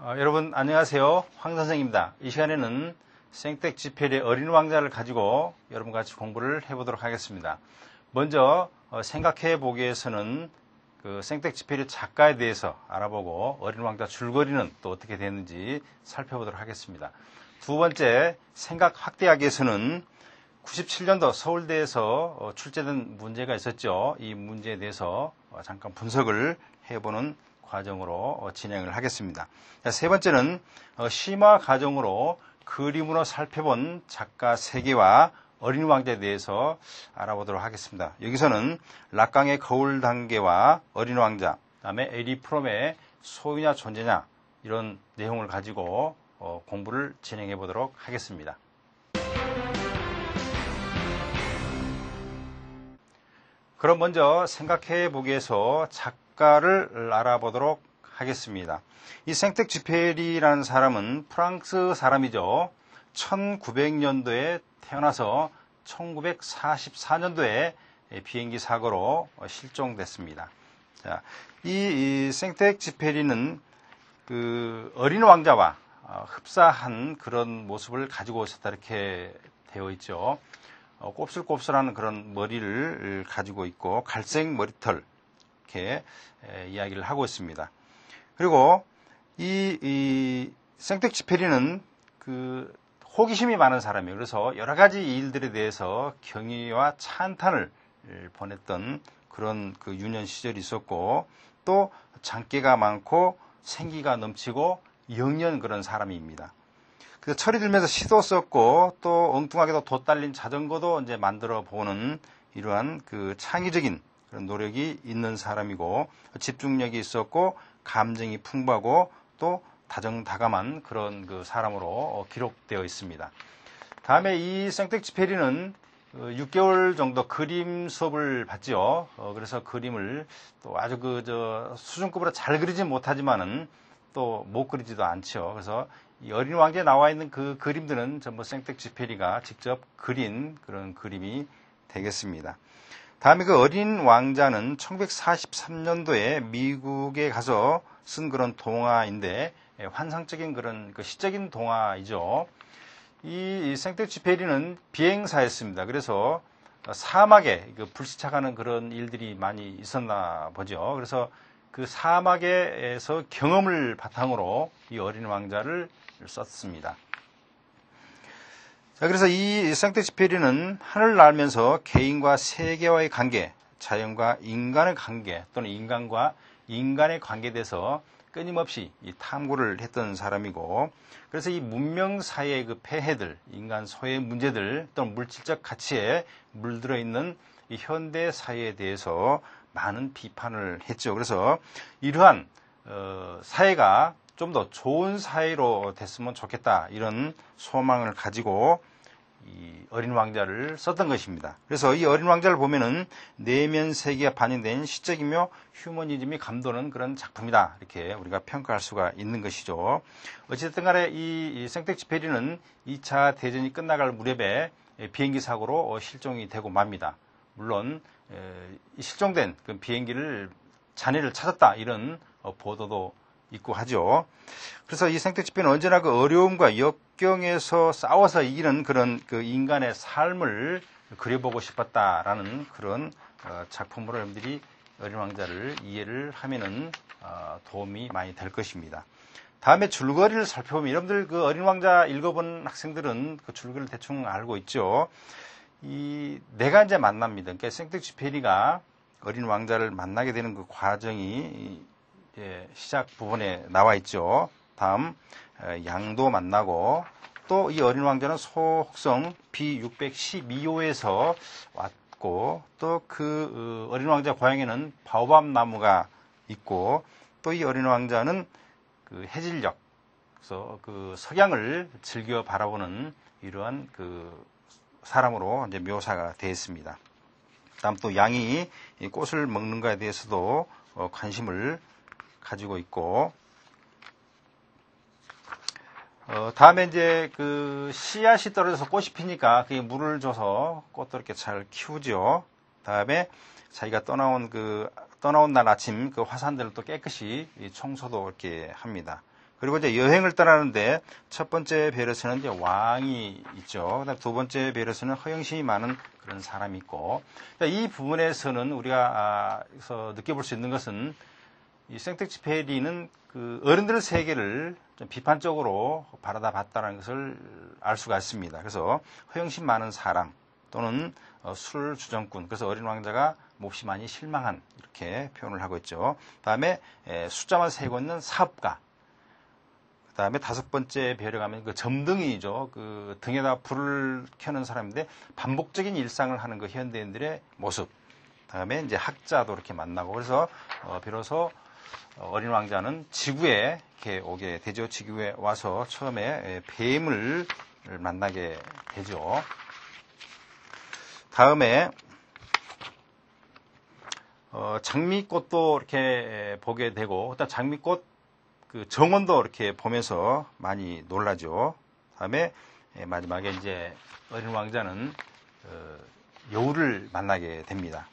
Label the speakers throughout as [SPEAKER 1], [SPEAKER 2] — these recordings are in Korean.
[SPEAKER 1] 여러분 안녕하세요. 황 선생입니다. 이 시간에는 생텍쥐페리의 어린 왕자를 가지고 여러분과 같이 공부를 해보도록 하겠습니다. 먼저 생각해 보기에서는 그 생텍쥐페리 작가에 대해서 알아보고 어린 왕자 줄거리는 또 어떻게 됐는지 살펴보도록 하겠습니다. 두 번째, 생각 확대하기 위해서는 97년도 서울대에서 출제된 문제가 있었죠. 이 문제에 대해서 잠깐 분석을 해보는 과정으로 진행을 하겠습니다. 세 번째는 심화 과정으로 그림으로 살펴본 작가 세계와 어린 왕자에 대해서 알아보도록 하겠습니다. 여기서는 락강의 거울 단계와 어린 왕자, 그다음에 에리 프롬의 소유냐 존재냐 이런 내용을 가지고 공부를 진행해 보도록 하겠습니다. 그럼 먼저 생각해 보기 위해서 작가를 알아보도록 하겠습니다. 이 생텍쥐페리라는 사람은 프랑스 사람이죠. 1900년도에 태어나서 1944년도에 비행기 사고로 실종됐습니다. 자, 이 생텍쥐페리는 그 어린 왕자와 흡사한 그런 모습을 가지고 있었다 이렇게 되어 있죠. 곱슬곱슬한 그런 머리를 가지고 있고 갈색 머리털 이렇게 이야기를 하고 있습니다. 그리고 이 생텍쥐페리는 그 호기심이 많은 사람이에요. 그래서 여러 가지 일들에 대해서 경의와 찬탄을 보냈던 그런 그 유년 시절이 있었고 또 장기가 많고 생기가 넘치고 영리한 그런 사람입니다. 그래서 철이 들면서 시도 썼고 또 엉뚱하게도 돛 달린 자전거도 이제 만들어 보는 이러한 그 창의적인 그런 노력이 있는 사람이고 집중력이 있었고 감정이 풍부하고 또 다정다감한 그런 그 사람으로 기록되어 있습니다. 다음에 이 생텍쥐페리는 6개월 정도 그림 수업을 받죠. 그래서 그림을 또 아주 수준급으로 잘 그리지 못하지만은 또 못 그리지도 않죠. 그래서 이 어린 왕자에 나와 있는 그 그림들은 전부 생텍쥐페리가 직접 그린 그런 그림이 되겠습니다. 다음에 그 어린 왕자는 1943년도에 미국에 가서 쓴 그런 동화인데 환상적인 그런 그 시적인 동화이죠. 이 생텍쥐페리는 비행사였습니다. 그래서 사막에 불시착하는 그런 일들이 많이 있었나 보죠. 그래서 그 사막에서 경험을 바탕으로 이 어린 왕자를 썼습니다. 자, 그래서 이 생텍쥐페리는 하늘을 날면서 개인과 세계와의 관계, 자연과 인간의 관계 또는 인간과 인간의 관계에 대해서 끊임없이 이 탐구를 했던 사람이고 그래서 이 문명 사회의 그 폐해들, 인간 소외 문제들 또는 물질적 가치에 물들어 있는 이 현대 사회에 대해서 많은 비판을 했죠. 그래서 이러한 사회가 좀 더 좋은 사회로 됐으면 좋겠다 이런 소망을 가지고 이 어린 왕자를 썼던 것입니다. 그래서 이 어린 왕자를 보면은 내면 세계가 반영된 시적이며 휴머니즘이 감도는 그런 작품이다 이렇게 우리가 평가할 수가 있는 것이죠. 어쨌든 간에 이 생텍쥐페리는 2차 대전이 끝나갈 무렵에 비행기 사고로 실종이 되고 맙니다. 물론 실종된 그 비행기를 잔해를 찾았다 이런 보도도 있고 하죠. 그래서 이 생텍쥐페리는 언제나 그 어려움과 역경에서 싸워서 이기는 그런 그 인간의 삶을 그려보고 싶었다라는 그런 작품으로 여러분들이 어린 왕자를 이해를 하면은 도움이 많이 될 것입니다. 다음에 줄거리를 살펴보면 여러분들 그 어린 왕자 읽어본 학생들은 그 줄거리를 대충 알고 있죠. 내가 이제 만납니다. 그러니까 생텍쥐페리가 어린 왕자를 만나게 되는 그 과정이 시작 부분에 나와 있죠. 다음 양도 만나고 또 이 어린 왕자는 소혹성 B612호에서 왔고 또 그 어린 왕자 고향에는 바오밥 나무가 있고 또 이 어린 왕자는 그 해질녘 그래서 그 석양을 즐겨 바라보는 이러한 그 사람으로 이제 묘사가 되어 있습니다. 다음 또 양이 꽃을 먹는 것에 대해서도 관심을 가지고 있고 다음에 이제 그 씨앗이 떨어져서 꽃이 피니까 그게 물을 줘서 꽃도 이렇게 잘 키우죠. 다음에 자기가 떠나온 날 아침 그 화산들을 또 깨끗이 청소도 이렇게 합니다. 그리고 이제 여행을 떠나는데 첫 번째 배려서는 이제 왕이 있죠. 그다음 두 번째 배려서는 허영심이 많은 그런 사람이 있고, 이 부분에서는 우리가 느껴볼 수 있는 것은 이 생텍쥐페리는 그 어른들 세계를 좀 비판적으로 바라다 봤다는 것을 알 수가 있습니다. 그래서 허영심 많은 사람 또는 술 주정꾼, 그래서 어린 왕자가 몹시 많이 실망한, 이렇게 표현을 하고 있죠. 다음에 숫자만 세고 있는 사업가, 그 다음에 다섯 번째 배려가면 그 점등이죠. 그 등에다 불을 켜는 사람인데 반복적인 일상을 하는 그 현대인들의 모습. 다음에 이제 학자도 이렇게 만나고, 그래서 비로소 어린 왕자는 지구에 이렇게 오게 되죠. 지구에 와서 처음에 뱀을 만나게 되죠. 다음에 장미꽃도 이렇게 보게 되고, 일단 장미꽃 그 정원도 이렇게 보면서 많이 놀라죠. 다음에 마지막에 이제 어린 왕자는 여우를 만나게 됩니다.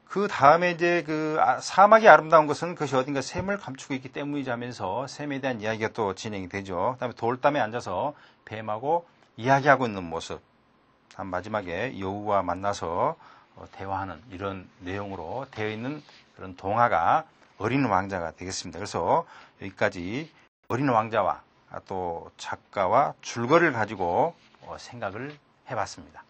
[SPEAKER 1] 그 다음에 이제 그 사막이 아름다운 것은 그것이 어딘가 샘을 감추고 있기 때문이자면서 샘에 대한 이야기가 또 진행이 되죠. 그다음에 돌담에 앉아서 뱀하고 이야기하고 있는 모습. 다음 마지막에 여우와 만나서 대화하는 이런 내용으로 되어 있는 그런 동화가 어린 왕자가 되겠습니다. 그래서 여기까지 어린 왕자와 또 작가와 줄거리를 가지고 생각을 해봤습니다.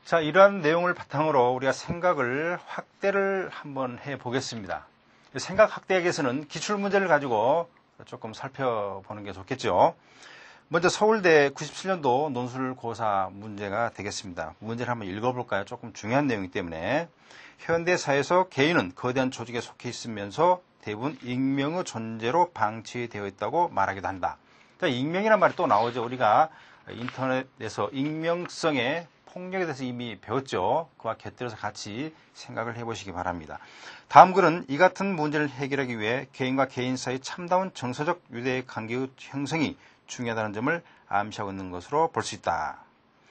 [SPEAKER 1] 자, 이러한 내용을 바탕으로 우리가 생각을 확대를 한번 해보겠습니다. 생각 확대하기 위해서는 기출문제를 가지고 조금 살펴보는 게 좋겠죠. 먼저 서울대 97년도 논술고사 문제가 되겠습니다. 문제를 한번 읽어볼까요? 조금 중요한 내용이기 때문에. 현대사회에서 개인은 거대한 조직에 속해 있으면서 대부분 익명의 존재로 방치되어 있다고 말하기도 한다. 자, 익명이란 말이 또 나오죠. 우리가 인터넷에서 익명성의 폭력에 대해서 이미 배웠죠. 그와 곁들여서 같이 생각을 해보시기 바랍니다. 다음 글은 이 같은 문제를 해결하기 위해 개인과 개인 사이 참다운 정서적 유대 관계의 형성이 중요하다는 점을 암시하고 있는 것으로 볼 수 있다.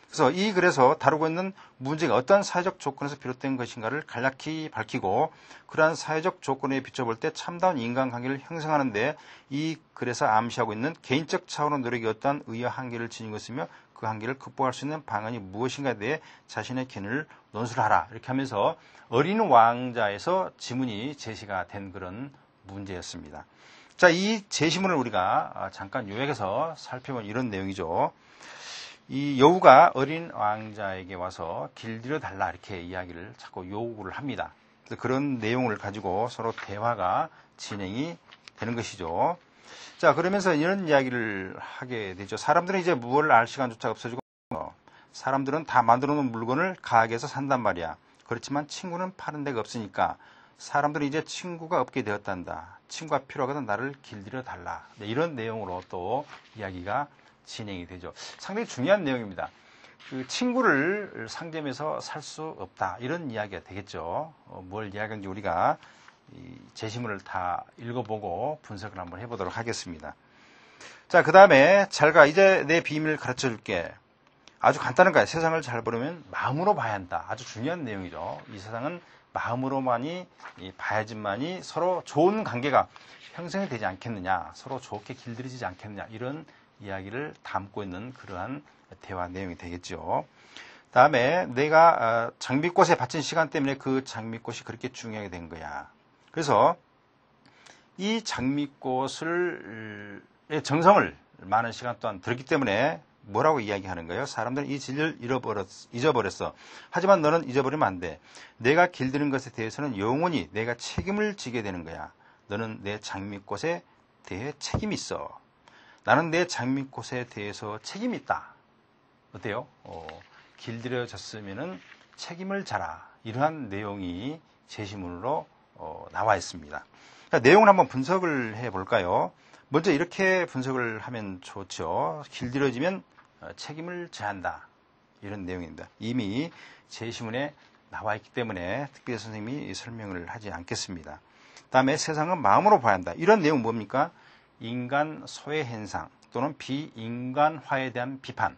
[SPEAKER 1] 그래서 이 글에서 다루고 있는 문제가 어떤 사회적 조건에서 비롯된 것인가를 간략히 밝히고, 그러한 사회적 조건에 비춰볼 때 참다운 인간관계를 형성하는데 이 글에서 암시하고 있는 개인적 차원의 노력이 어떠한 의의 한계를 지니고 있으며 그 한계를 극복할 수 있는 방안이 무엇인가에 대해 자신의 견해를 논술하라. 이렇게 하면서 어린 왕자에서 지문이 제시가 된 그런 문제였습니다. 자, 이 제시문을 우리가 잠깐 요약해서 살펴본 이런 내용이죠. 이 여우가 어린 왕자에게 와서 길들여 달라, 이렇게 이야기를 자꾸 요구를 합니다. 그래서 그런 내용을 가지고 서로 대화가 진행이 되는 것이죠. 자, 그러면서 이런 이야기를 하게 되죠. 사람들은 이제 무엇을 알 시간조차 없어지고, 사람들은 다 만들어 놓은 물건을 가게에서 산단 말이야. 그렇지만 친구는 파는 데가 없으니까 사람들은 이제 친구가 없게 되었단다. 친구가 필요하거든 나를 길들여 달라. 네, 이런 내용으로 또 이야기가 진행이 되죠. 상당히 중요한 내용입니다. 그 친구를 상점에서 살 수 없다, 이런 이야기가 되겠죠. 뭘 이야기하는지 우리가 이 제시문을 다 읽어보고 분석을 한번 해보도록 하겠습니다. 자, 그 다음에 잘가, 이제 내 비밀을 가르쳐 줄게. 아주 간단한 거예요. 세상을 잘 보려면 마음으로 봐야 한다. 아주 중요한 내용이죠. 이 세상은 마음으로만이 봐야지만이 서로 좋은 관계가 형성이 되지 않겠느냐, 서로 좋게 길들이지 않겠느냐, 이런 이야기를 담고 있는 그러한 대화 내용이 되겠죠. 다음에 내가 장미꽃에 바친 시간 때문에 그 장미꽃이 그렇게 중요하게 된 거야. 그래서 이 장미꽃의 정성을 많은 시간 동안 들었기 때문에 뭐라고 이야기하는 거예요? 사람들은 이 진리를 잊어버렸어. 하지만 너는 잊어버리면 안 돼. 내가 길드는 것에 대해서는 영원히 내가 책임을 지게 되는 거야. 너는 내 장미꽃에 대해 책임이 있어. 나는 내 장미꽃에 대해서 책임이 있다. 어때요? 길들여졌으면은 책임을 져라. 이러한 내용이 제시문으로 나와 있습니다. 자, 내용을 한번 분석을 해볼까요? 먼저 이렇게 분석을 하면 좋죠. 길들여지면 책임을 져야 한다. 이런 내용입니다. 이미 제시문에 나와 있기 때문에 특별히 선생님이 설명을 하지 않겠습니다. 다음에 세상은 마음으로 봐야 한다. 이런 내용은 뭡니까? 인간 소외 현상 또는 비인간화에 대한 비판.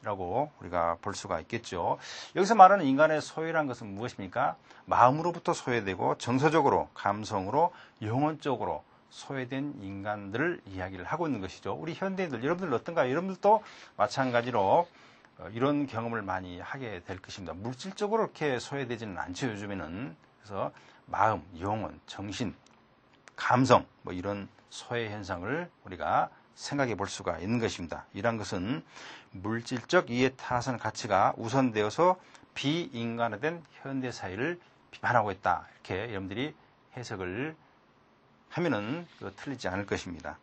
[SPEAKER 1] 라고 우리가 볼 수가 있겠죠. 여기서 말하는 인간의 소외란 것은 무엇입니까? 마음으로부터 소외되고 정서적으로, 감성으로, 영혼적으로 소외된 인간들을 이야기를 하고 있는 것이죠. 우리 현대인들, 여러분들 어떤가요? 여러분들도 마찬가지로 이런 경험을 많이 하게 될 것입니다. 물질적으로 이렇게 소외되지는 않죠, 요즘에는. 그래서 마음, 영혼, 정신, 감성, 뭐 이런 소외 현상을 우리가 생각해 볼 수가 있는 것입니다. 이러한 것은 물질적 이해 타선 가치가 우선되어서 비인간화된 현대사회를 비판하고 있다. 이렇게 여러분들이 해석을 하면은 틀리지 않을 것입니다.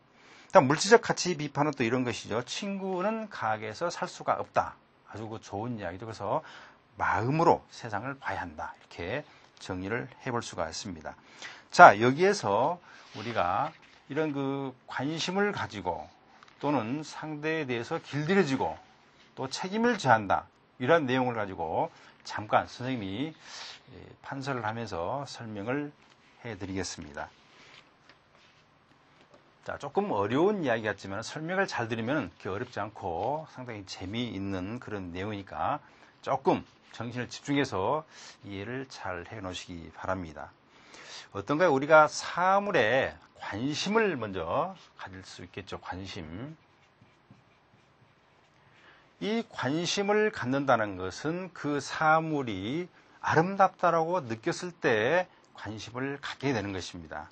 [SPEAKER 1] 물질적 가치 비판은 또 이런 것이죠. 친구는 가게에서 살 수가 없다. 아주 좋은 이야기죠. 그래서 마음으로 세상을 봐야 한다. 이렇게 정리를 해볼 수가 있습니다. 자, 여기에서 우리가 이런 관심을 가지고 또는 상대에 대해서 길들여지고 또 책임을 져한다. 이러한 내용을 가지고 잠깐 선생님이 판서를 하면서 설명을 해드리겠습니다. 자, 조금 어려운 이야기 같지만 설명을 잘 들으면 어렵지 않고 상당히 재미있는 그런 내용이니까 조금 정신을 집중해서 이해를 잘 해 놓으시기 바랍니다. 어떤가요? 우리가 사물에 관심을 먼저 가질 수 있겠죠. 관심. 이 관심을 갖는다는 것은 그 사물이 아름답다라고 느꼈을 때 관심을 갖게 되는 것입니다.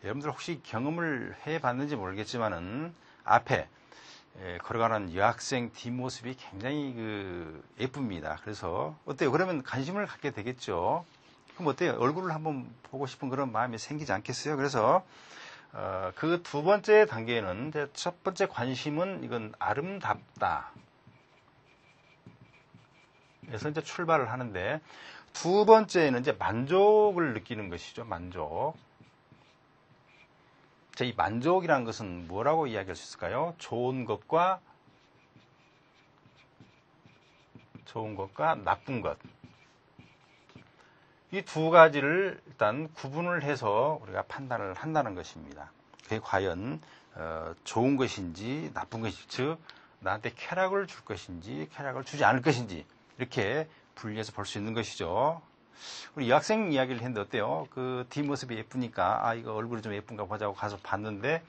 [SPEAKER 1] 여러분들 혹시 경험을 해봤는지 모르겠지만은 앞에 걸어가는 여학생 뒷모습이 굉장히 예쁩니다. 그래서 어때요? 그러면 관심을 갖게 되겠죠. 그럼 어때요? 얼굴을 한번 보고 싶은 그런 마음이 생기지 않겠어요? 그래서 그 두 번째 단계는 첫 번째 관심은 이건 아름답다. 그래서 이제 출발을 하는데 두 번째는 이제 만족을 느끼는 것이죠. 만족. 자, 이 만족이라는 것은 뭐라고 이야기할 수 있을까요? 좋은 것과 나쁜 것. 이 두 가지를 일단 구분을 해서 우리가 판단을 한다는 것입니다. 그게 과연 좋은 것인지 나쁜 것인지, 즉 나한테 쾌락을 줄 것인지 쾌락을 주지 않을 것인지 이렇게 분리해서 볼 수 있는 것이죠. 우리 여학생 이야기를 했는데 어때요? 그 뒷모습이 예쁘니까 이거 얼굴이 좀 예쁜가 보자고 가서 봤는데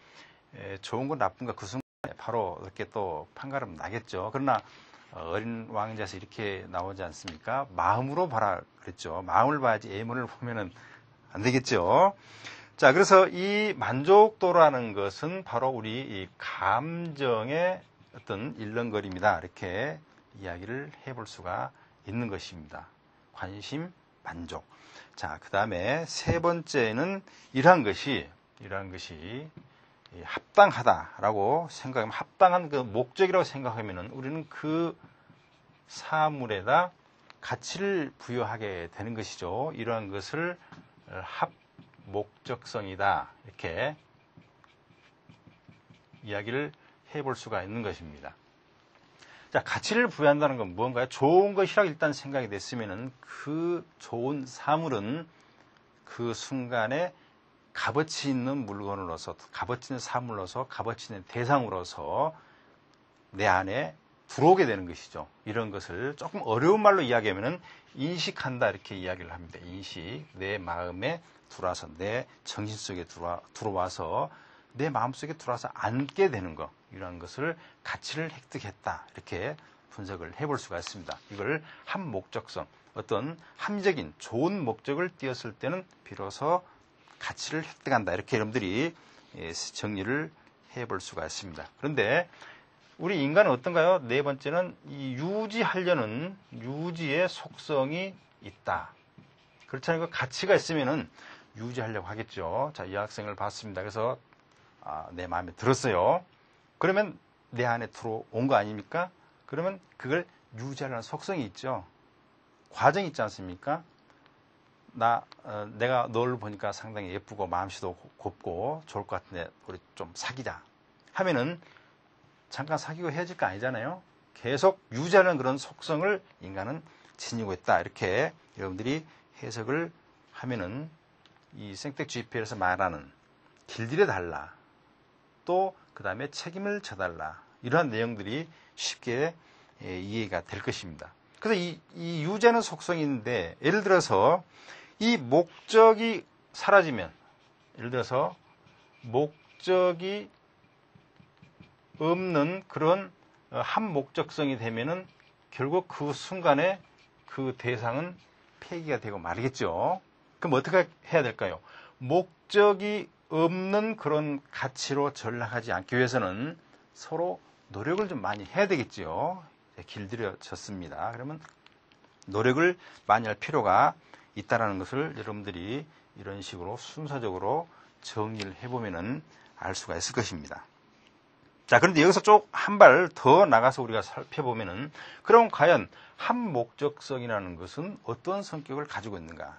[SPEAKER 1] 좋은 거 나쁜 거 그 순간에 바로 이렇게 또 판가름 나겠죠. 그러나 어린 왕자에서 이렇게 나오지 않습니까? 마음으로 봐라 그랬죠. 마음을 봐야지 예문을 보면은 안 되겠죠. 자, 그래서 이 만족도라는 것은 바로 우리 이 감정의 어떤 일렁거림이다. 이렇게 이야기를 해볼 수가 있는 것입니다. 관심, 만족. 자, 그 다음에 세 번째는 이러한 것이 합당하다라고 생각하면 합당한 그 목적이라고 생각하면은 우리는 그 사물에다 가치를 부여하게 되는 것이죠. 이러한 것을 합목적성이다. 이렇게 이야기를 해볼 수가 있는 것입니다. 자, 가치를 부여한다는 건 무언가요? 좋은 것이라고 일단 생각이 됐으면은 그 좋은 사물은 그 순간에 값어치 있는 물건으로서, 값어치 있는 사물로서, 값어치 있는 대상으로서 내 안에 들어오게 되는 것이죠. 이런 것을 조금 어려운 말로 이야기하면은 인식한다 이렇게 이야기를 합니다. 인식, 내 마음에 들어와서 내 정신 속에 들어와서 내 마음속에 들어와서 앉게 되는 것, 이런 것을 가치를 획득했다 이렇게 분석을 해볼 수가 있습니다. 이걸 합목적성, 어떤 합리적인 좋은 목적을 띄었을 때는 비로소 가치를 획득한다 이렇게 여러분들이 정리를 해볼 수가 있습니다. 그런데 우리 인간은 어떤가요? 네 번째는 이 유지하려는 유지의 속성이 있다. 그렇지 않고 가치가 있으면은 유지하려고 하겠죠. 자, 이 학생을 봤습니다. 그래서 내 마음에 들었어요. 그러면 내 안에 들어온 거 아닙니까? 그러면 그걸 유지하려는 속성이 있죠. 과정이 있지 않습니까? 내가 너를 보니까 상당히 예쁘고 마음씨도 곱고 좋을 것 같은데 우리 좀 사귀자 하면은 잠깐 사귀고 헤어질 거 아니잖아요. 계속 유지하는 그런 속성을 인간은 지니고 있다. 이렇게 여러분들이 해석을 하면은 이 생텍쥐피엘에서 말하는 길들여 달라. 또 그 다음에 책임을 져달라. 이러한 내용들이 쉽게 이해가 될 것입니다. 그래서 이 유제는 속성이 있는데, 예를 들어서 이 목적이 사라지면, 예를 들어서 목적이 없는 그런 한 목적성이 되면은 결국 그 순간에 그 대상은 폐기가 되고 말겠죠. 그럼 어떻게 해야 될까요? 목적이 없는 그런 가치로 전락하지 않기 위해서는 서로 노력을 좀 많이 해야 되겠죠. 길들여졌습니다. 그러면 노력을 많이 할 필요가 있다는 것을 여러분들이 이런 식으로 순서적으로 정리를 해보면 알 수가 있을 것입니다. 자, 그런데 여기서 쭉 한 발 더 나가서 우리가 살펴보면은, 그럼 과연 한 목적성이라는 것은 어떤 성격을 가지고 있는가?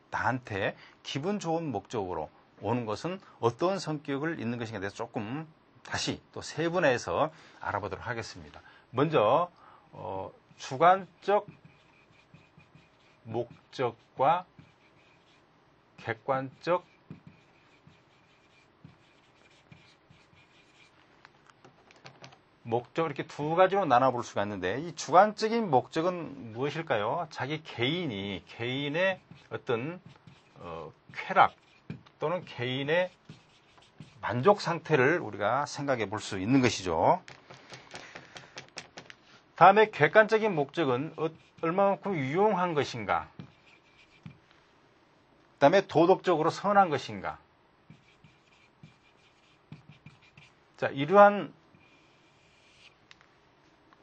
[SPEAKER 1] 나한테 기분 좋은 목적으로 오는 것은 어떤 성격을 있는 것인가에 대해서 조금 다시 또 세분화해서 알아보도록 하겠습니다. 먼저 주관적 목적과 객관적 목적, 이렇게 두 가지로 나눠볼 수가 있는데, 이 주관적인 목적은 무엇일까요? 자기 개인의 어떤 쾌락 또는 개인의 만족 상태를 우리가 생각해 볼 수 있는 것이죠. 다음에 객관적인 목적은 얼마만큼 유용한 것인가, 그 다음에 도덕적으로 선한 것인가. 자, 이러한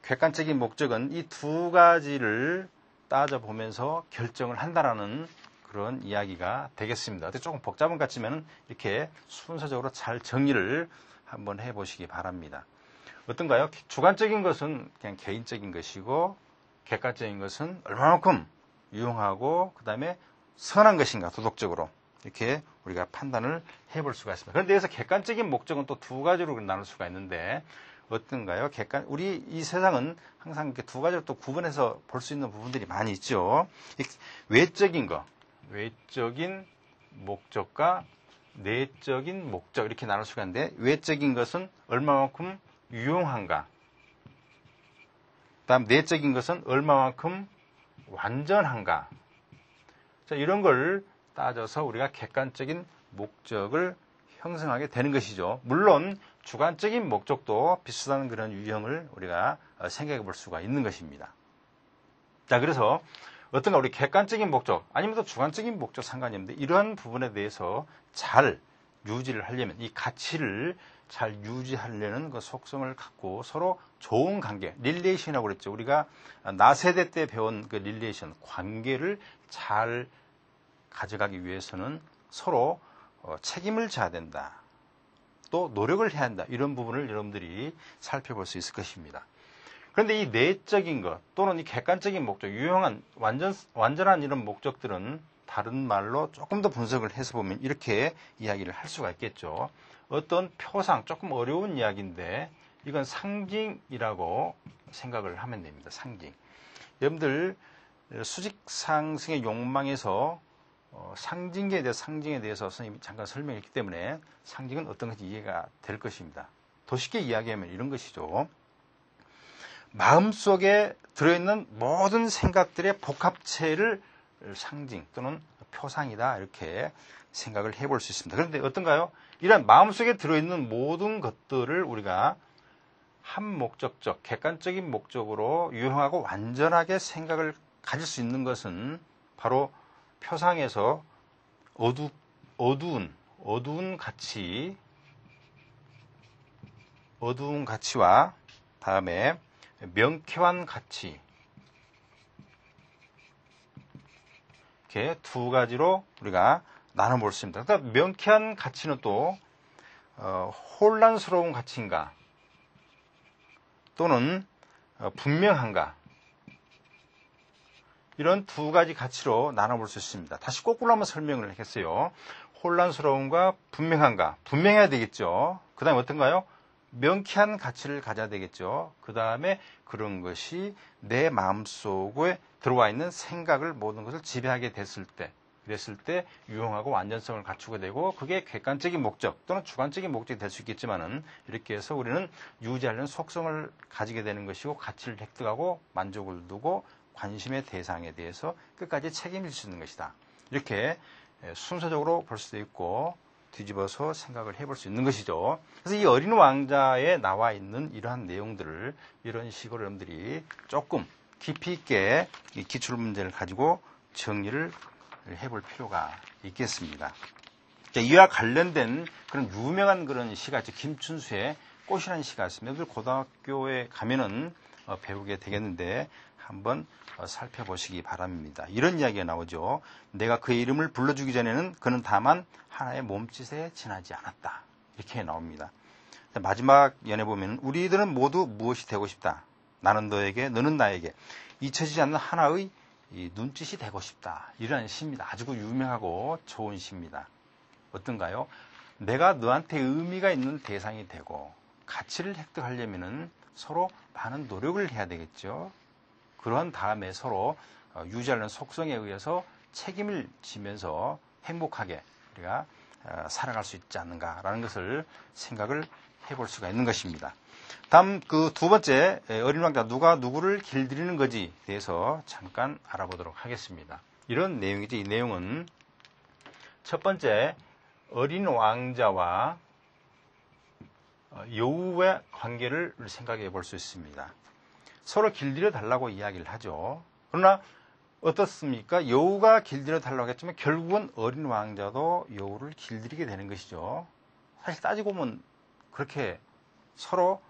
[SPEAKER 1] 객관적인 목적은 이 두 가지를 따져보면서 결정을 한다라는 그런 이야기가 되겠습니다. 조금 복잡한 것 같지만 이렇게 순서적으로 잘 정리를 한번 해보시기 바랍니다. 어떤가요? 주관적인 것은 그냥 개인적인 것이고, 객관적인 것은 얼마만큼 유용하고 그 다음에 선한 것인가, 도덕적으로. 이렇게 우리가 판단을 해볼 수가 있습니다. 그런데 여기서 객관적인 목적은 또 두 가지로 나눌 수가 있는데, 어떤가요? 우리 이 세상은 항상 이렇게 두 가지로 또 구분해서 볼 수 있는 부분들이 많이 있죠. 외적인 거, 외적인 목적과 내적인 목적, 이렇게 나눌 수가 있는데, 외적인 것은 얼마만큼 유용한가, 다음 내적인 것은 얼마만큼 완전한가. 자, 이런 걸 따져서 우리가 객관적인 목적을 형성하게 되는 것이죠. 물론 주관적인 목적도 비슷한 그런 유형을 우리가 생각해 볼 수가 있는 것입니다. 자, 그래서 어떤가 우리 객관적인 목적 아니면 또 주관적인 목적 상관이 없는데, 이러한 부분에 대해서 잘 유지를 하려면, 이 가치를 잘 유지하려는 그 속성을 갖고 서로 좋은 관계, 릴레이션이라고 그랬죠. 우리가 나세대 때 배운 그 릴레이션, 관계를 잘 가져가기 위해서는 서로 책임을 져야 된다. 또 노력을 해야 한다. 이런 부분을 여러분들이 살펴볼 수 있을 것입니다. 그런데 이 내적인 것 또는 이 객관적인 목적, 유용한 완전한 이런 목적들은 다른 말로 조금 더 분석을 해서 보면 이렇게 이야기를 할 수가 있겠죠. 어떤 표상, 조금 어려운 이야기인데 이건 상징이라고 생각을 하면 됩니다. 상징. 여러분들 수직 상승의 욕망에서 상징에 대해서 선생님이 잠깐 설명했기 때문에 상징은 어떤 것인지 이해가 될 것입니다. 더 쉽게 이야기하면 이런 것이죠. 마음속에 들어있는 모든 생각들의 복합체를 상징 또는 표상이다, 이렇게 생각을 해볼 수 있습니다. 그런데 어떤가요? 이런 마음속에 들어있는 모든 것들을 우리가 한 목적적, 객관적인 목적으로 유용하고 완전하게 생각을 가질 수 있는 것은 바로 표상에서 어두운 가치와 다음에 명쾌한 가치, 이렇게 두 가지로 우리가 나눠볼 수 있습니다. 그러니까 명쾌한 가치는 또 혼란스러운 가치인가 또는 분명한가, 이런 두 가지 가치로 나눠볼 수 있습니다. 다시 거꾸로 한번 설명을 했어요. 혼란스러움과 분명한가. 분명해야 되겠죠. 그 다음에 어떤가요? 명쾌한 가치를 가져야 되겠죠. 그 다음에 그런 것이 내 마음속에 들어와 있는 생각을, 모든 것을 지배하게 됐을 때, 그랬을 때 유용하고 완전성을 갖추게 되고 그게 객관적인 목적 또는 주관적인 목적이 될 수 있겠지만은 이렇게 해서 우리는 유지하려는 속성을 가지게 되는 것이고 가치를 획득하고 만족을 두고 관심의 대상에 대해서 끝까지 책임질 수 있는 것이다. 이렇게 순서적으로 볼 수도 있고 뒤집어서 생각을 해볼 수 있는 것이죠. 그래서 이 어린 왕자에 나와 있는 이러한 내용들을 이런 식으로 여러분들이 조금 깊이 있게 이 기출문제를 가지고 정리를 해볼 필요가 있겠습니다. 자, 이와 관련된 그런 유명한 그런 시가 있죠. 김춘수의 꽃이라는 시가 있습니다. 고등학교에 가면은 배우게 되겠는데 한번 살펴보시기 바랍니다. 이런 이야기가 나오죠. 내가 그의 이름을 불러주기 전에는 그는 다만 하나의 몸짓에 지나지 않았다. 이렇게 나옵니다. 마지막 연에 보면 우리들은 모두 무엇이 되고 싶다. 나는 너에게, 너는 나에게 잊혀지지 않는 하나의 이 눈짓이 되고 싶다. 이런 시입니다. 아주 유명하고 좋은 시입니다. 어떤가요? 내가 너한테 의미가 있는 대상이 되고 가치를 획득하려면은 서로 많은 노력을 해야 되겠죠. 그런 다음에 서로 유지하는 속성에 의해서 책임을 지면서 행복하게 우리가 살아갈 수 있지 않는가라는 것을 생각을 해볼 수가 있는 것입니다. 다음 그 두 번째 어린 왕자 누가 누구를 길들이는 것에 대해서 잠깐 알아보도록 하겠습니다. 이런 내용이죠. 이 내용은 첫 번째 어린 왕자와 여우의 관계를 생각해 볼 수 있습니다. 서로 길들여 달라고 이야기를 하죠. 그러나 어떻습니까? 여우가 길들여 달라고 했지만 결국은 어린 왕자도 여우를 길들이게 되는 것이죠. 사실 따지고 보면 그렇게 서로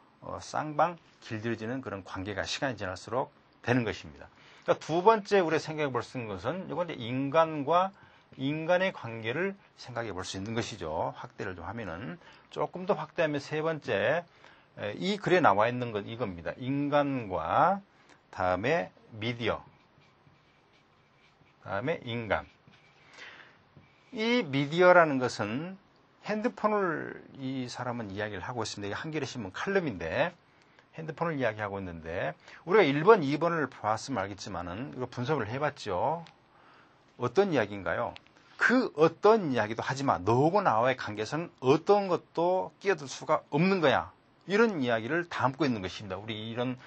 [SPEAKER 1] 쌍방 길들여지는 그런 관계가 시간이 지날수록 되는 것입니다. 그러니까 두 번째 우리가 생각해 볼 수 있는 것은 이건 인간과 인간의 관계를 생각해 볼 수 있는 것이죠. 확대를 좀 하면은 조금 더 확대하면 세 번째 이 글에 나와 있는 건 이겁니다. 인간과 다음에 미디어, 다음에 인간. 이 미디어라는 것은 핸드폰을 이 사람은 이야기를 하고 있습니다. 한겨레 신문 칼럼인데 핸드폰을 이야기하고 있는데 우리가 1번, 2번을 봤으면 알겠지만은 이거 분석을 해봤죠. 어떤 이야기인가요? 그 어떤 이야기도 하지만 너하고 나와의 관계에서는 어떤 것도 끼어들 수가 없는 거야. 이런 이야기를 담고 있는 것입니다. 우리 이런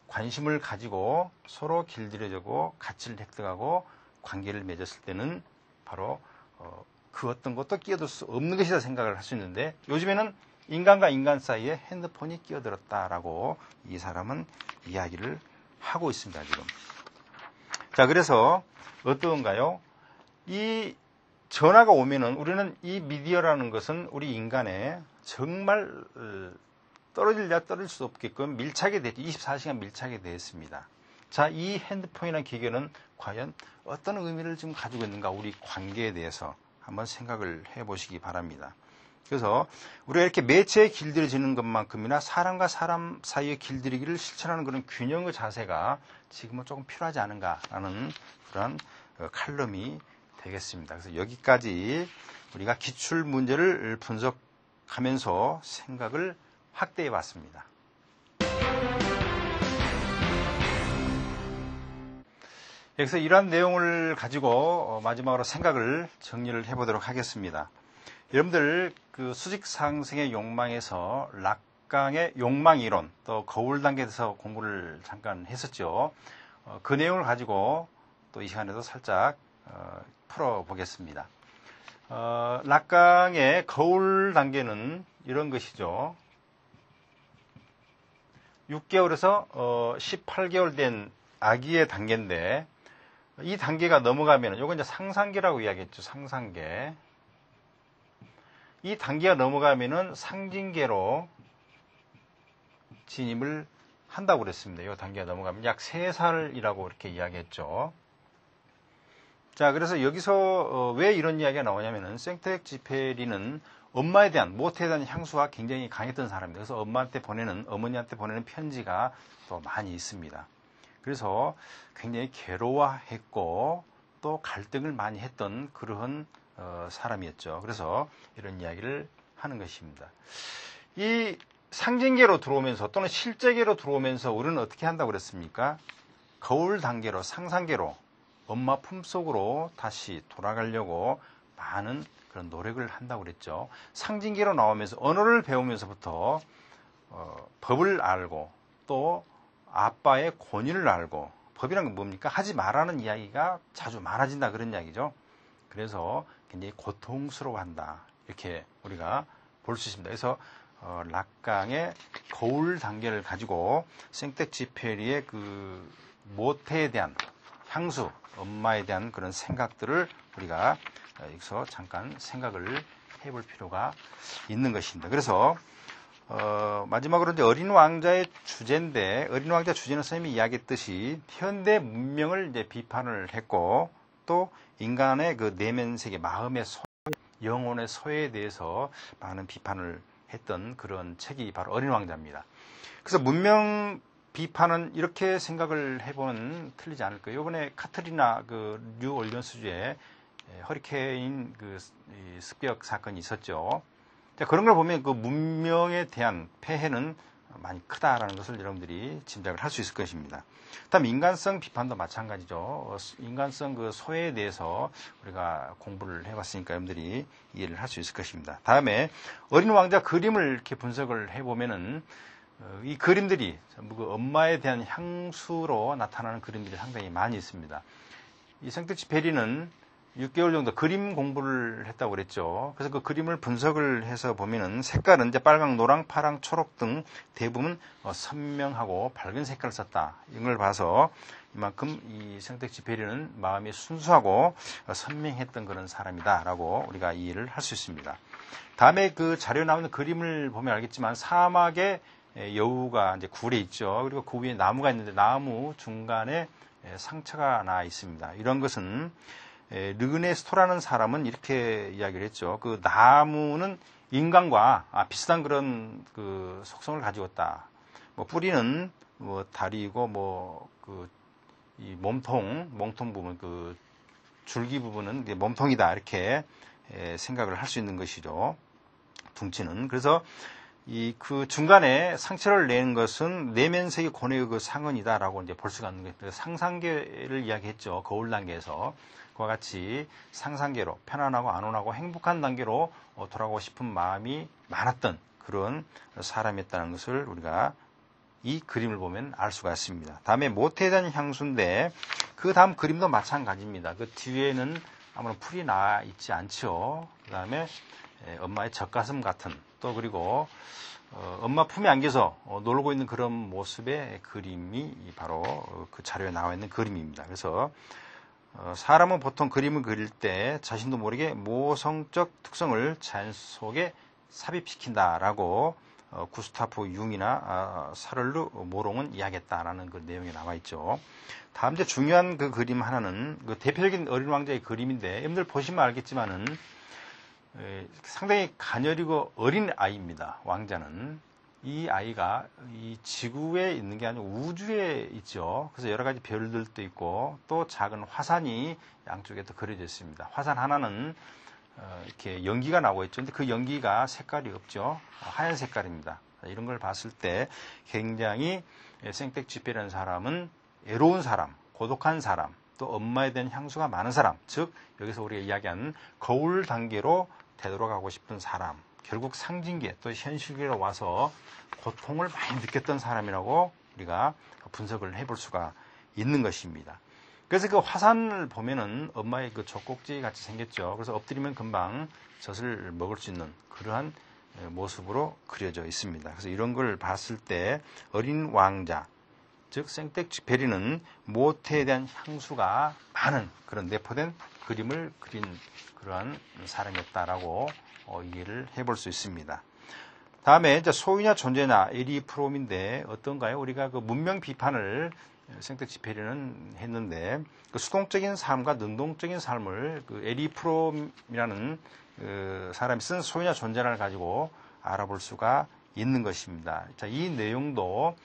[SPEAKER 1] 관심을 가지고 서로 길들여지고 가치를 획득하고 관계를 맺었을 때는 바로 그 어떤 것도 끼어들 수 없는 것이다 생각을 할 수 있는데 요즘에는 인간과 인간 사이에 핸드폰이 끼어들었다라고 이 사람은 이야기를 하고 있습니다. 지금. 자, 그래서 어떤가요? 이 전화가 오면은 우리는 이 미디어라는 것은 우리 인간의 정말 떨어질래야 떨어질 수 없게끔 밀착이 됐죠. 24시간 밀착이 되어 있습니다. 자, 이 핸드폰이라는 기계는 과연 어떤 의미를 지금 가지고 있는가 우리 관계에 대해서 한번 생각을 해보시기 바랍니다. 그래서 우리가 이렇게 매체에 길들여지는 것만큼이나 사람과 사람 사이의 길들이기를 실천하는 그런 균형의 자세가 지금은 조금 필요하지 않은가라는 그런 칼럼이 되겠습니다. 그래서 여기까지 우리가 기출 문제를 분석하면서 생각을 확대해 봤습니다. 여기서 이러한 내용을 가지고 마지막으로 생각을 정리를 해보도록 하겠습니다. 여러분들 그 수직 상승의 욕망에서 락강의 욕망 이론 또 거울 단계에서 공부를 잠깐 했었죠. 그 내용을 가지고 또 이 시간에도 살짝 풀어보겠습니다. 락강의 거울 단계는 이런 것이죠. 6개월에서 18개월 된 아기의 단계인데 이 단계가 넘어가면 이건 이제 상상계라고 이야기했죠. 상상계. 이 단계가 넘어가면은 상징계로 진입을 한다고 그랬습니다. 이 단계가 넘어가면 약 3살이라고 이렇게 이야기했죠. 자, 그래서 여기서 왜 이런 이야기가 나오냐면은 생트엑쥐페리는 엄마에 대한, 모태에 대한 향수가 굉장히 강했던 사람입니다. 그래서 어머니한테 보내는 편지가 또 많이 있습니다. 그래서 굉장히 괴로워했고 또 갈등을 많이 했던 그러한 사람이었죠. 그래서 이런 이야기를 하는 것입니다. 이 상징계로 들어오면서 또는 실제계로 들어오면서 우리는 어떻게 한다고 그랬습니까? 거울 단계로, 상상계로 엄마 품속으로 다시 돌아가려고 많은 그런 노력을 한다고 그랬죠. 상징계로 나오면서 언어를 배우면서부터 법을 알고 또 아빠의 권위를 알고, 법이란 건 뭡니까? 하지 말라는 이야기가 자주 많아진다, 그런 이야기죠. 그래서 굉장히 고통스러워한다, 이렇게 우리가 볼 수 있습니다. 그래서 락강의 거울 단계를 가지고 생텍쥐페리의 그 모태에 대한 향수, 엄마에 대한 그런 생각들을 우리가 여기서 잠깐 생각을 해볼 필요가 있는 것입니다. 그래서 마지막으로 이제 어린 왕자의 주제인데, 어린 왕자 주제는 선생님이 이야기했듯이 현대 문명을 이제 비판을 했고, 또 인간의 그 내면 세계, 마음의 영혼의 소외에 대해서 많은 비판을 했던 그런 책이 바로 어린 왕자입니다. 그래서 문명 비판은 이렇게 생각을 해보면 틀리지 않을 거예요. 이번에 카트리나 그 뉴 올리언스주에 허리케인 그 습격 사건이 있었죠. 그런 걸 보면 그 문명에 대한 폐해는 많이 크다라는 것을 여러분들이 짐작을 할 수 있을 것입니다. 다음 인간성 비판도 마찬가지죠. 인간성 그 소외에 대해서 우리가 공부를 해봤으니까 여러분들이 이해를 할 수 있을 것입니다. 다음에 어린 왕자 그림을 이렇게 분석을 해보면은 이 그림들이 전부 그 엄마에 대한 향수로 나타나는 그림들이 상당히 많이 있습니다. 이 생텍쥐페리는 6개월 정도 그림 공부를 했다고 그랬죠. 그래서 그 그림을 분석을 해서 보면은 색깔은 이제 빨강, 노랑, 파랑, 초록 등 대부분 선명하고 밝은 색깔을 썼다. 이걸 봐서 이만큼 이 생텍쥐페리는 마음이 순수하고 선명했던 그런 사람이다라고 우리가 이해를 할 수 있습니다. 다음에 그 자료에 나오는 그림을 보면 알겠지만 사막에 여우가 이제 굴에 있죠. 그리고 그 위에 나무가 있는데 나무 중간에 상처가 나 있습니다. 이런 것은 르그네스토라는 사람은 이렇게 이야기를 했죠. 그 나무는 인간과 비슷한 그런 그 속성을 가지고 있다. 뭐 뿌리는 뭐 다리이고 뭐 그 이 몸통 부분, 그 줄기 부분은 몸통이다, 이렇게 생각을 할 수 있는 것이죠. 둥치는. 그래서 이 그 중간에 상처를 내는 것은 내면세계 고뇌의 그 상흔이다라고 이제 볼 수가 있는 거예요. 상상계를 이야기했죠. 거울 단계에서. 그와 같이 상상계로 편안하고 안온하고 행복한 단계로 돌아가고 싶은 마음이 많았던 그런 사람이었다는 것을 우리가 이 그림을 보면 알 수가 있습니다. 다음에 모태에 대한 향수인데 그 다음 그림도 마찬가지입니다. 그 뒤에는 아무런 풀이 나 있지 않죠. 그 다음에 엄마의 젖가슴 같은, 또 그리고 엄마 품에 안겨서 놀고 있는 그런 모습의 그림이 바로 그 자료에 나와 있는 그림입니다. 그래서 사람은 보통 그림을 그릴 때 자신도 모르게 모성적 특성을 자연 속에 삽입시킨다라고 구스타프 융이나 사를루 모롱은 이야기했다라는 그 내용이 나와 있죠. 다음 이제 중요한 그 그림 하나는 그 대표적인 어린 왕자의 그림인데, 여러분들 보시면 알겠지만은 상당히 가녀리고 어린 아이입니다. 왕자는. 이 아이가 이 지구에 있는 게 아니고 우주에 있죠. 그래서 여러 가지 별들도 있고 또 작은 화산이 양쪽에 또 그려져 있습니다. 화산 하나는 이렇게 연기가 나오고 있죠. 근데 그 연기가 색깔이 없죠. 하얀 색깔입니다. 이런 걸 봤을 때 굉장히 생텍쥐페리라는 사람은 애로운 사람, 고독한 사람, 또 엄마에 대한 향수가 많은 사람, 즉 여기서 우리가 이야기하는 거울 단계로 되돌아가고 싶은 사람, 결국 상징계 또 현실계로 와서 고통을 많이 느꼈던 사람이라고 우리가 분석을 해볼 수가 있는 것입니다. 그래서 그 화산을 보면은 엄마의 그 젖꼭지 같이 생겼죠. 그래서 엎드리면 금방 젖을 먹을 수 있는 그러한 모습으로 그려져 있습니다. 그래서 이런 걸 봤을 때 어린 왕자, 즉 생텍쥐페리는 모태에 대한 향수가 많은 그런 내포된 그림을 그린 그러한 사람이었다라고 이해를 해볼 수 있습니다. 다음에 이제 소유냐 존재냐 에리 프롬인데 어떤가요? 우리가 그 문명 비판을 생텍쥐페리는 했는데 그 수동적인 삶과 능동적인 삶을 그 에리 프롬이라는 그 사람이 쓴 소유냐 존재냐를 가지고 알아볼 수가 있는 것입니다. 자, 이 내용도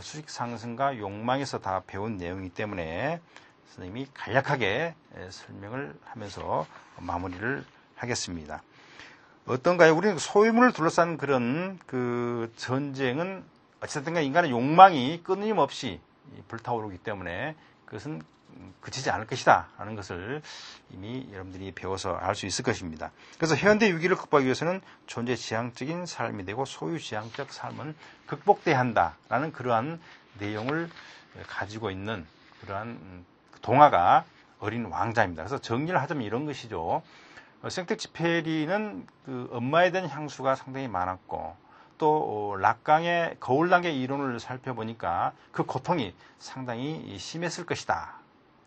[SPEAKER 1] 수직 상승과 욕망에서 다 배운 내용이기 때문에 선생님이 간략하게 설명을 하면서 마무리를 하겠습니다. 어떤가요? 우리는 소유물을 둘러싼 그런 그 전쟁은 어쨌든 인간의 욕망이 끊임없이 불타오르기 때문에 그것은 그치지 않을 것이다 라는 것을 이미 여러분들이 배워서 알 수 있을 것입니다. 그래서 현대 위기를 극복하기 위해서는 존재지향적인 삶이 되고 소유지향적 삶은 극복돼야 한다라는 그러한 내용을 가지고 있는 그러한 동화가 어린 왕자입니다. 그래서 정리를 하자면 이런 것이죠. 생텍쥐페리는 그 엄마에 대한 향수가 상당히 많았고 또 락강의 거울난의 이론을 살펴보니까 그 고통이 상당히 심했을 것이다.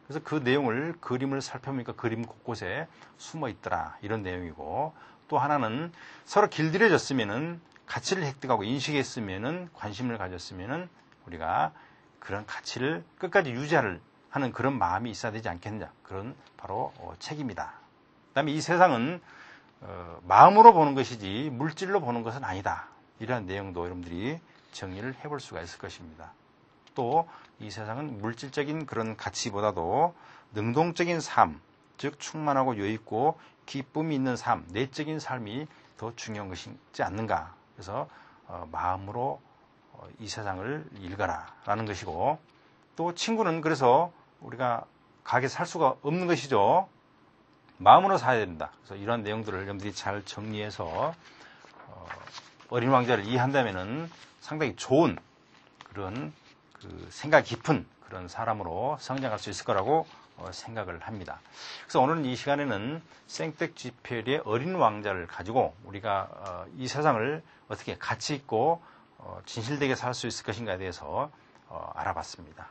[SPEAKER 1] 그래서 그 내용을 그림을 살펴보니까 그림 곳곳에 숨어 있더라. 이런 내용이고 또 하나는 서로 길들여졌으면은 가치를 획득하고 인식했으면은 관심을 가졌으면은 우리가 그런 가치를 끝까지 유지하는 그런 마음이 있어야 되지 않겠느냐. 그런 바로 책입니다. 그다음에 이 세상은 마음으로 보는 것이지 물질로 보는 것은 아니다. 이러한 내용도 여러분들이 정리를 해볼 수가 있을 것입니다. 또 이 세상은 물질적인 그런 가치보다도 능동적인 삶, 즉 충만하고 여유있고 기쁨이 있는 삶, 내적인 삶이 더 중요한 것이지 않는가. 그래서 마음으로 이 세상을 읽어라 라는 것이고 또 친구는 그래서 우리가 가게 살 수가 없는 것이죠. 마음으로 사야 된다. 그래서 이러한 내용들을 여러분들이 잘 정리해서 어린 왕자를 이해한다면은 상당히 좋은 그런 그 생각 깊은 그런 사람으로 성장할 수 있을 거라고 생각을 합니다. 그래서 오늘 이 시간에는 생텍쥐페리의 어린 왕자를 가지고 우리가 이 세상을 어떻게 가치 있고 진실되게 살 수 있을 것인가에 대해서 알아봤습니다.